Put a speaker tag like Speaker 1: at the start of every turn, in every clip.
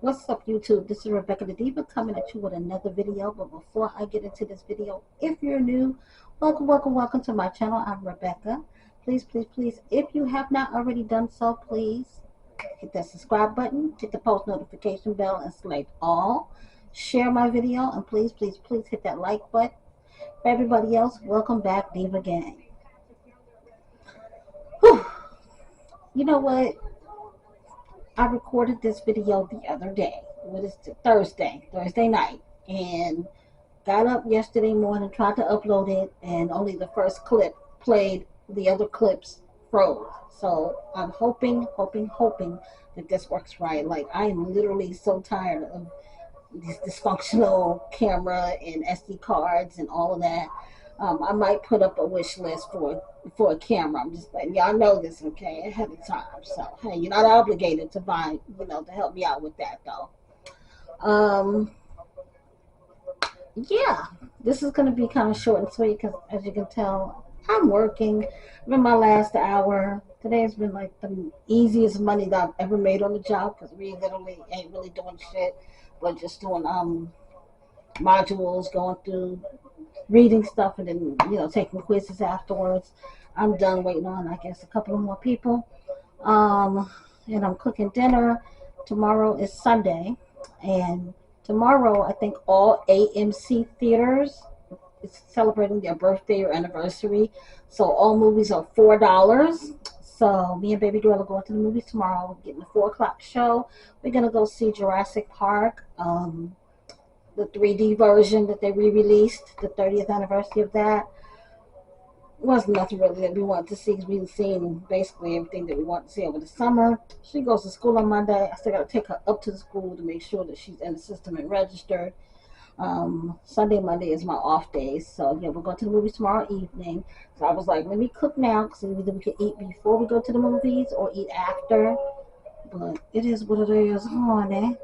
Speaker 1: What's up, YouTube? This is Rebecca the Diva coming at you with another video. But before I get into this video, if you're new, welcome to my channel. I'm Rebecca. Please, if you have not already done so, please hit that subscribe button, hit the post notification bell, and select all. Share my video, and please hit that like button. For everybody else, welcome back, Diva Gang. Whew. You know what? I recorded this video the other day. What is it? Thursday night, and got up yesterday morning, tried to upload it, and only the first clip played. The other clips froze. So I'm hoping that this works right. Like, I am literally so tired of this dysfunctional camera and SD cards and all of that. I might put up a wish list for a camera. I'm just letting y'all know this, okay, ahead of time. So hey, you're not obligated to buy, to help me out with that though. Yeah, this is gonna be kind of short and sweet because, as you can tell, I'm working. I'm in my last hour. Today has been like the easiest money that I've ever made on the job because we literally ain't really doing shit, but just doing modules, going through reading stuff, and then taking quizzes afterwards. I'm done waiting on, I guess, a couple of more people. And I'm cooking dinner. Tomorrow is Sunday, and tomorrow I think all AMC theaters is celebrating their birthday or anniversary, so all movies are $4. So me and baby girl are going to the movies tomorrow, getting the 4 o'clock show. We're gonna go see Jurassic Park, the 3D version that they re-released, the 30th anniversary of that. Wasn't nothing really that we wanted to see because we've seen basically everything that we want to see over the summer. She goes to school on Monday. I still got to take her up to the school to make sure that she's in the system and registered. Monday is my off days. So yeah, we're going to the movies tomorrow evening. So I was like, let me cook now because either we can eat before we go to the movies or eat after. But it is what it is, honey.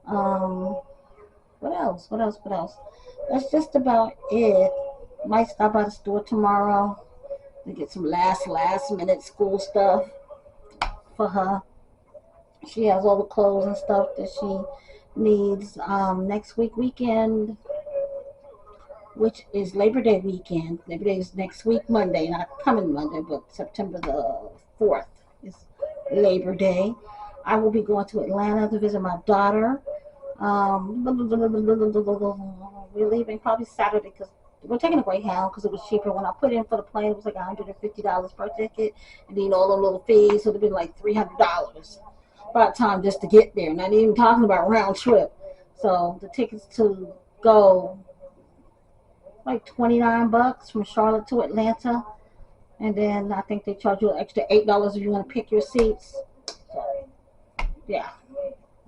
Speaker 1: What else? That's just about it. Might stop by the store tomorrow to get some last minute school stuff for her. She has all the clothes and stuff that she needs. Next weekend, which is Labor Day weekend. Labor Day is next week, Monday, not coming Monday, but September the 4th is Labor Day. I will be going to Atlanta to visit my daughter. We're leaving probably Saturday because we're taking a Greyhound because it was cheaper. When I put in for the plane, it was like $150 per ticket, and then all the little fees, so it'd be like $300 by the time just to get there. Not even talking about round trip. So the tickets to go like $29 from Charlotte to Atlanta, and then I think they charge you an extra $8 if you want to pick your seats. So yeah,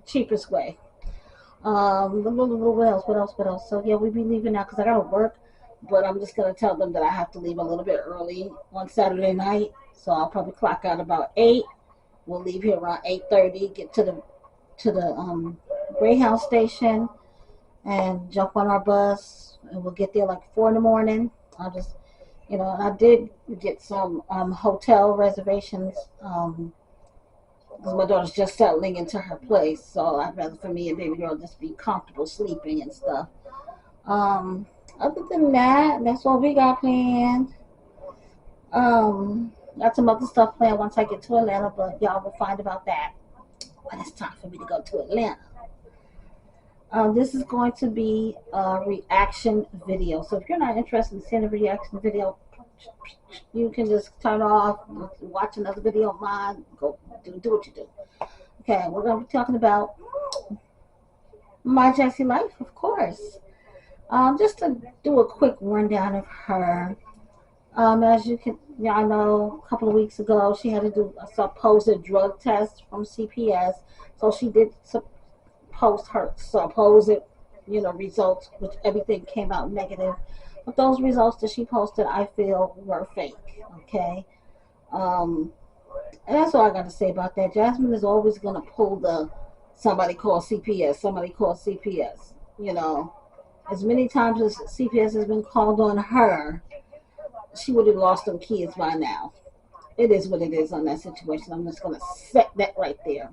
Speaker 1: cheapest way. What else? So yeah, we'll be leaving now because I gotta work, but I'm just gonna tell them that I have to leave a little bit early on Saturday night, so I'll probably clock out about 8. We'll leave here around 8:30, get to the Greyhound station, and jump on our bus, and we'll get there like 4 in the morning. I'll just, I did get some hotel reservations. Because my daughter's just settling into her place, so I'd rather for me and baby girl just be comfortable sleeping and stuff. Other than that, that's what we got planned. Got some other stuff planned once I get to Atlanta, but y'all will find about that when it's time for me to go to Atlanta. This is going to be a reaction video, so if you're not interested in seeing a reaction video, you can just turn off, watch another video of mine, go do what you do. Okay, we're going to be talking about my Jessie life, of course. Just to do a quick rundown of her. As y'all know, a couple of weeks ago, she had to do a supposed drug test from CPS. So she did post her supposed results, which everything came out negative. But those results that she posted, I feel were fake. Okay. Um, and that's all I got to say about that. Jasmine is always gonna pull the somebody call CPS, somebody call CPS. As many times as CPS has been called on her, she would have lost them kids by now. It is what it is on that situation. I'm just gonna set that right there.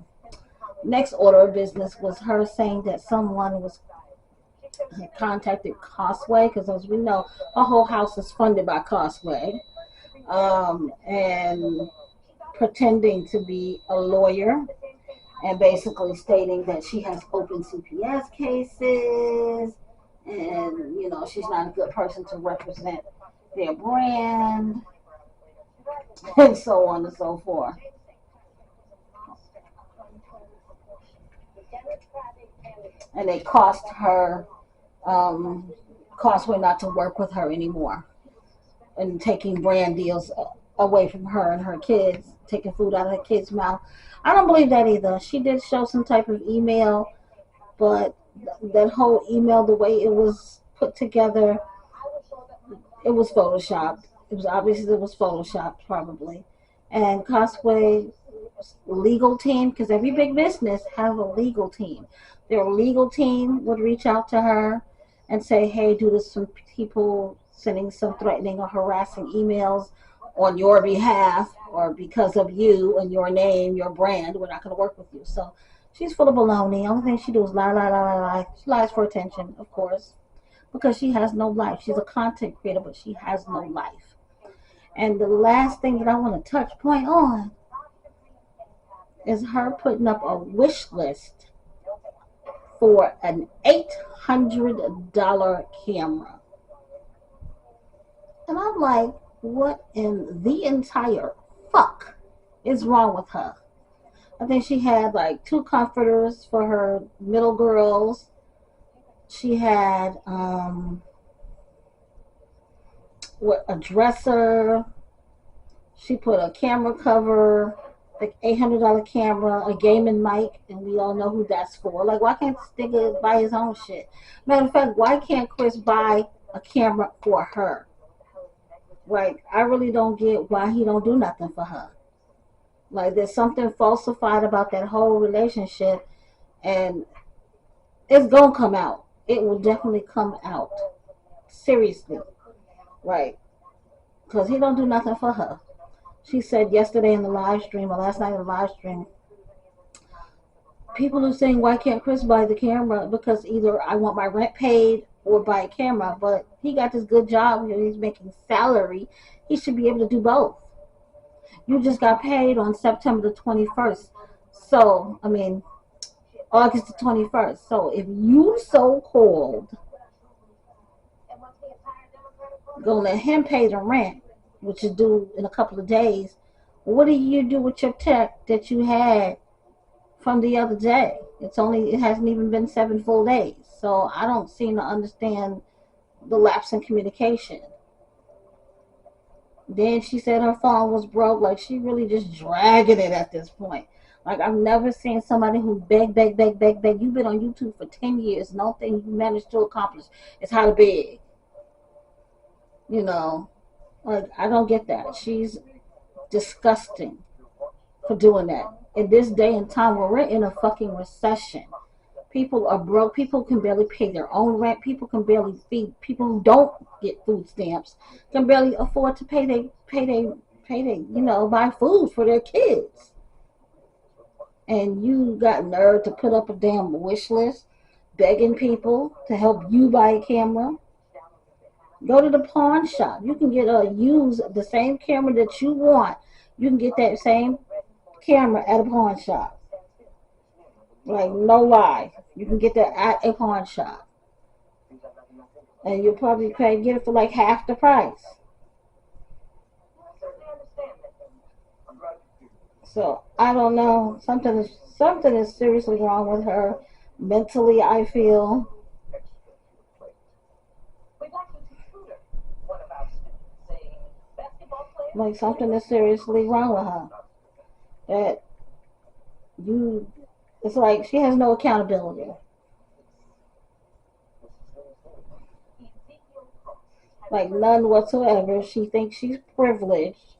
Speaker 1: Next order of business was her saying that someone was contacted Causeway, because as we know, her whole house is funded by Causeway, and pretending to be a lawyer and basically stating that she has open CPS cases, and she's not a good person to represent their brand, and so on and so forth. And it cost her, Causeway, not to work with her anymore, and taking brand deals away from her and her kids, taking food out of her kids' mouth. I don't believe that either. She did show some type of email, but that whole email, the way it was put together, it was photoshopped. It was obviously it was photoshopped probably. And Causeway legal team, because every big business have a legal team. Their legal team would reach out to her and say, hey, due to some people sending some threatening or harassing emails on your behalf or because of you and your name, your brand, we're not going to work with you. So she's full of baloney. The only thing she does is lie, lie, lie, lie, lie. She lies for attention, of course, because she has no life. She's a content creator, but she has no life. And the last thing that I want to touch point on is her putting up a wish list for an $800 camera. And I'm like, what in the entire fuck is wrong with her? I think she had like 2 comforters for her middle girls. She had a dresser. She put a camera cover, like $800 camera, a gaming mic, and we all know who that's for. Like, why can't this nigga buy his own shit? Matter of fact, why can't Chris buy a camera for her? Like, I really don't get why he don't do nothing for her. Like, there's something falsified about that whole relationship, and it's gonna come out. It will definitely come out. Seriously, right? Because he don't do nothing for her. She said yesterday in the live stream, or last night in the live stream, people are saying, why can't Chris buy the camera? Because either I want my rent paid or buy a camera. But he got this good job, he's making salary. He should be able to do both. You just got paid on September the 21st. So, I mean, August the 21st. So if you so-called gonna let him pay the rent, which is due in a couple of days, what do you do with your check that you had from the other day? It hasn't even been 7 full days. So I don't seem to understand the lapse in communication. Then she said her phone was broke. Like, she really just dragging it at this point. Like, I've never seen somebody who beg, beg, beg, beg, beg. You've been on YouTube for 10 years. No thing you managed to accomplish is how to beg. Like, I don't get that. She's disgusting for doing that. In this day and time where we're in a fucking recession, people are broke. People can barely pay their own rent. People can barely feed. People who don't get food stamps can barely afford to buy food for their kids. And you got nerve to put up a damn wish list begging people to help you buy a camera. Go to the pawn shop. You can use the same camera that you want. You can get that same camera at a pawn shop. Like, no lie. You can get that at a pawn shop. And you'll probably get it for like half the price. So I don't know. Something is seriously wrong with her. Mentally, I feel. Like, something is seriously wrong with her. That it's like she has no accountability. Like none whatsoever. She thinks she's privileged.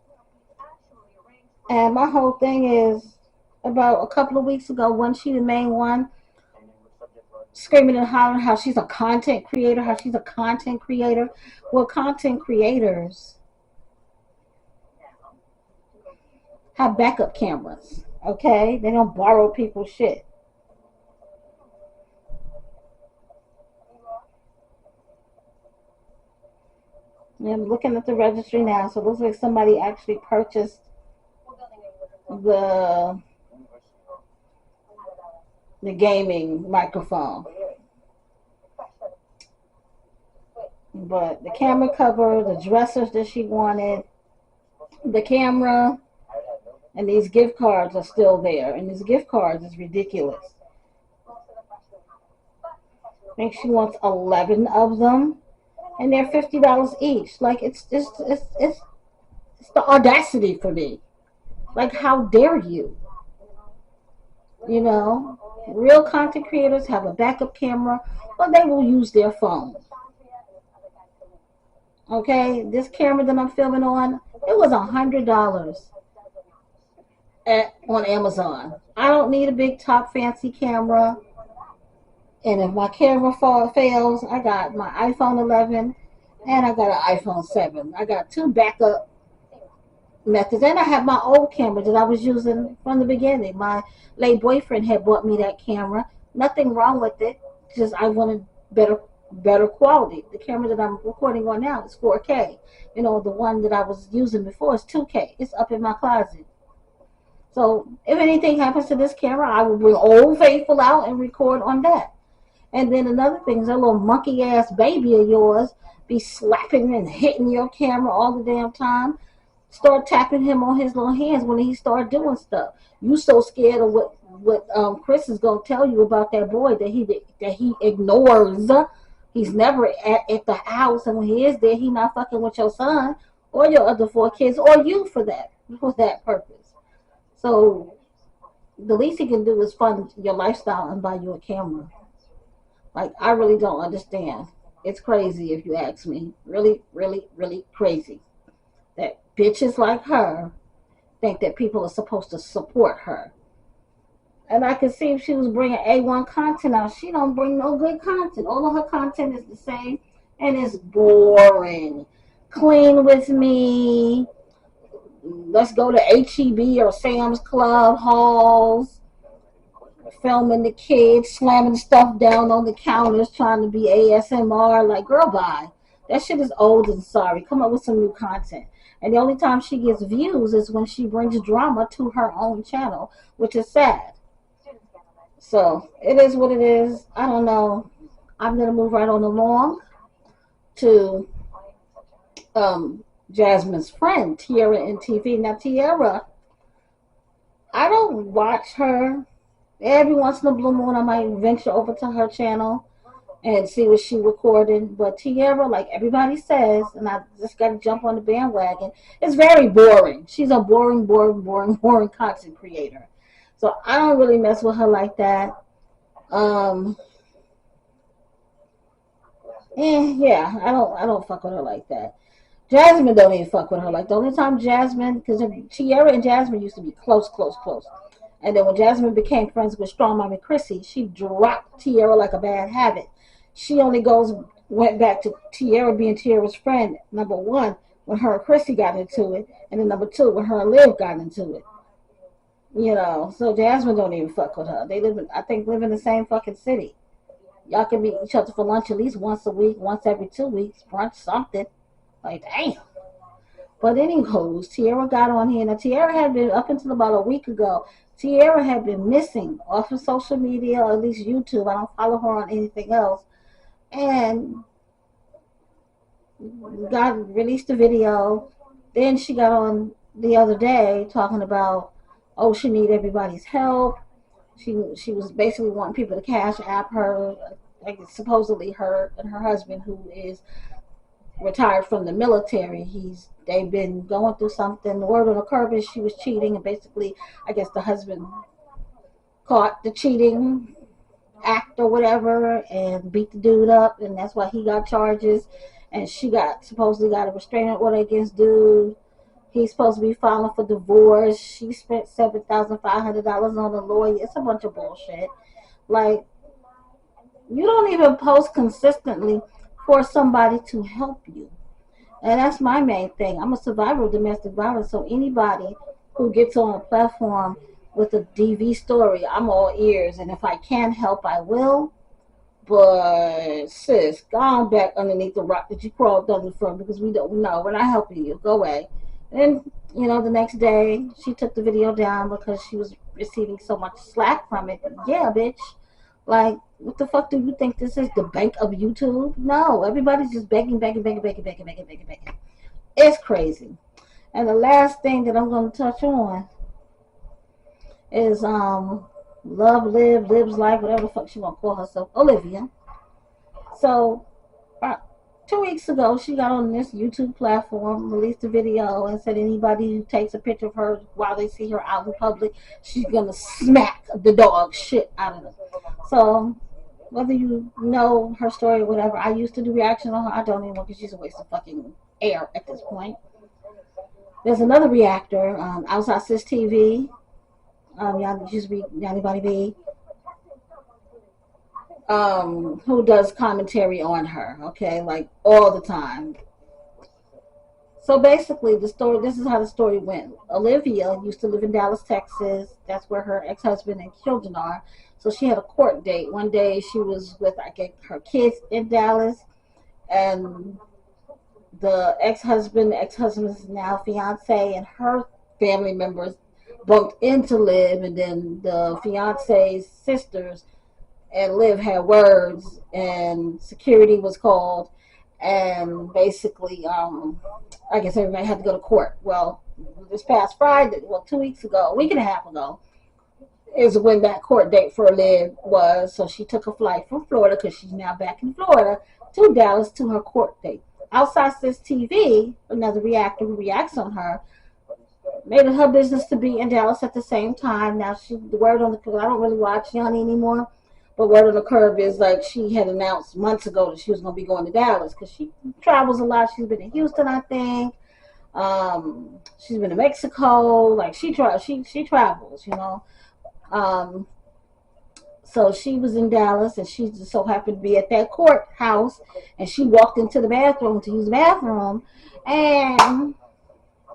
Speaker 1: And my whole thing is, about a couple of weeks ago, wasn't she the main one screaming and hollering how she's a content creator, how she's a content creator? Well, content creators have backup cameras, okay? They don't borrow people's shit. Yeah, I'm looking at the registry now, so it looks like somebody actually purchased the the gaming microphone. But the camera cover, the dressers that she wanted, the camera, and these gift cards are still there. And these gift cards is ridiculous. I think she wants 11 of them, and they're $50 each. Like it's the audacity for me. Like how dare you? You know, real content creators have a backup camera, or they will use their phone. Okay, this camera that I'm filming on, it was $100 on Amazon. I don't need a big top fancy camera. And if my camera fails, I got my iPhone 11 and I got an iPhone 7. I got two backup methods. And I have my old camera that I was using from the beginning. My late boyfriend had bought me that camera. Nothing wrong with it. Just I wanted better quality. The camera that I'm recording on now is 4K. You know, the one that I was using before is 2K. It's up in my closet. So if anything happens to this camera, I will bring Old Faithful out and record on that. And then another thing is that little monkey ass baby of yours be slapping and hitting your camera all the damn time. Start tapping him on his little hands when he start doing stuff. You so scared of what Chris is gonna tell you about that boy that he ignores. He's never at the house, and when he is there, he not fucking with your son or your other four kids or you for that purpose. So the least he can do is fund your lifestyle and buy you a camera. Like I really don't understand. It's crazy if you ask me. Really, really, really crazy that bitches like her think that people are supposed to support her. And I could see if she was bringing A1 content out. She don't bring no good content. All of her content is the same and it's boring. Clean with me. Let's go to HEB or Sam's Club hauls. Filming the kids, slamming stuff down on the counters, trying to be ASMR. Like, girl, bye. That shit is old and sorry. Come up with some new content. And the only time she gets views is when she brings drama to her own channel, which is sad. So it is what it is. I don't know. I'm gonna move right on along to Jasmine's friend, Tiara in TV. Now Tiara, I don't watch her. Every once in a blue moon I might venture over to her channel and see what she recorded. But Tiara, like everybody says, and I just got to jump on the bandwagon, it's very boring. She's a boring content creator. So I don't really mess with her like that. Um, yeah, I don't fuck with her like that. Jasmine don't even fuck with her. Like the only time Jasmine, because Tiara and Jasmine used to be close, close, close. And then when Jasmine became friends with Strong Mommy Chrissy, she dropped Tiara like a bad habit. She only went back to Tiara being Tiara's friend, number one, when her and Chrissy got into it, and then number two, when her and Liv got into it. You know, so Jasmine don't even fuck with her. They I think, live in the same fucking city. Y'all can meet each other for lunch at least once a week, once every 2 weeks, brunch, something. Like, damn. But anyways, Tiara got on here. Now, Tiara had been, up until about a week ago, Tiara had been missing off of social media, or at least YouTube. I don't follow her on anything else. And got released a video. Then she got on the other day talking about, oh, she need everybody's help. She was basically wanting people to cash app her. Like supposedly her and her husband, who is retired from the military, they've been going through something. The word on the curb is she was cheating, and basically, I guess the husband caught the cheating act or whatever and beat the dude up, and that's why he got charges. and she supposedly got a restraining order against dude. He's supposed to be filing for divorce. She spent $7,500 on a lawyer. It's a bunch of bullshit. Like, you don't even post consistently for somebody to help you. And that's my main thing. I'm a survivor of domestic violence, so anybody who gets on a platform with a DV story, I'm all ears. And if I can help, I will. But sis, go on back underneath the rock that you crawled under from, because we don't know. We're not helping you. Go away. And the next day she took the video down because she was receiving so much slack from it. Yeah, bitch. Like, what the fuck do you think this is? The bank of YouTube? No, everybody's just begging, begging, begging, begging, begging, begging, begging, begging. It's crazy. And the last thing that I'm going to touch on is Love Live, Lives Life, whatever the fuck she want to call herself, Olivia. So, 2 weeks ago, she got on this YouTube platform, released a video, and said anybody who takes a picture of her while they see her out in public, she's going to smack the dog shit out of them. So, whether you know her story or whatever, I used to do reaction on her. I don't anymore because she's a waste of fucking air at this point. There's another reactor, Outside Sis TV. Yanni Body B, who does commentary on her, okay, like all the time. So basically, this is how the story went. Olivia used to live in Dallas, Texas. That's where her ex-husband and children are. So she had a court date. One day she was with, her kids in Dallas, and the ex-husband's now fiance, and her family members bumped into Liv, and then the fiance's sisters and Liv had words, and security was called, and basically, I guess everybody had to go to court. Well, this past Friday, 2 weeks ago, a week and a half ago, is when that court date for Liv was. So she took a flight from Florida, because she's now back in Florida, to Dallas to her court date. Outside Sis TV, another reactor who reacts on her, made it her business to be in Dallas at the same time. Now, the word on the curb, I don't really watch Yanni anymore, but word on the curb is like she had announced months ago that she was going to be going to Dallas, because she travels a lot. She's been in Houston, I think. She's been to Mexico. Like, she travels, So she was in Dallas, and she just so happened to be at that courthouse, and she walked into the bathroom to use the bathroom, and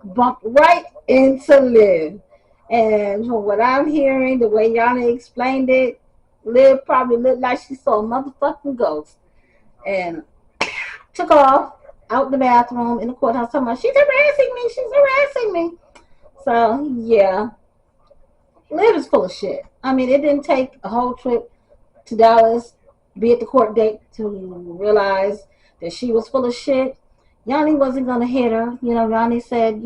Speaker 1: bumped right into Liv. And from what I'm hearing, the way Yana explained it, Liv probably looked like she saw a motherfucking ghost, and took off out the bathroom in the courthouse talking about, she's harassing me. So, yeah. Liv is full of shit. I mean, it didn't take a whole trip to Dallas, be at the court date, to realize that she was full of shit. Yanni wasn't going to hit her. Yanni said,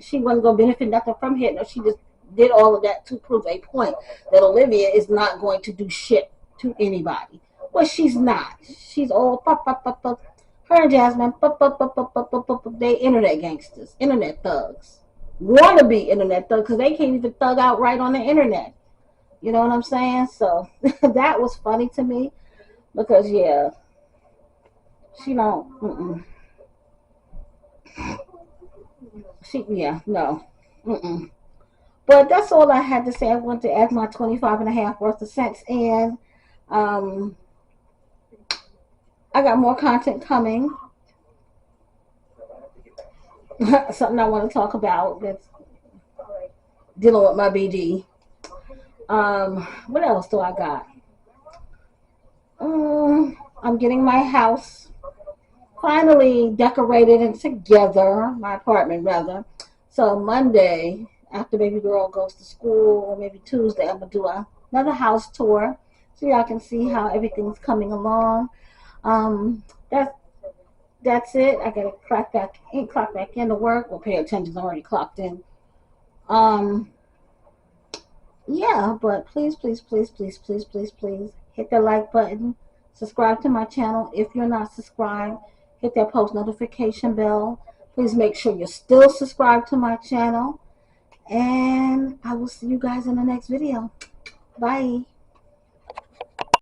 Speaker 1: she wasn't going to benefit nothing from hitting her. She just did all of that to prove a point that Olivia is not going to do shit to anybody. Well, she's not. She's all pop, pop, pop, pop. Her and Jasmine, pop, pop, pop, pop, pop, pop, pop. They internet gangsters, internet thugs. Want to be internet thugs, because they can't even thug out right on the internet. You know what I'm saying? So that was funny to me, because, yeah, she don't, no. But that's all I had to say. I wanted to add my 25 and a half worth of cents, and I got more content coming. Something I want to talk about that's dealing with my BD. What else do I got? I'm getting my house finally decorated and together, my apartment rather. So Monday, after baby girl goes to school, or maybe Tuesday, I'm going to do another house tour so y'all can see how everything's coming along. That's it. I got to clock back into work. Well, pay attention, I'm already clocked in. Yeah, but please hit the like button. Subscribe to my channel if you're not subscribed. Hit that post notification bell. Please make sure you're still subscribed to my channel. And I will see you guys in the next video. Bye.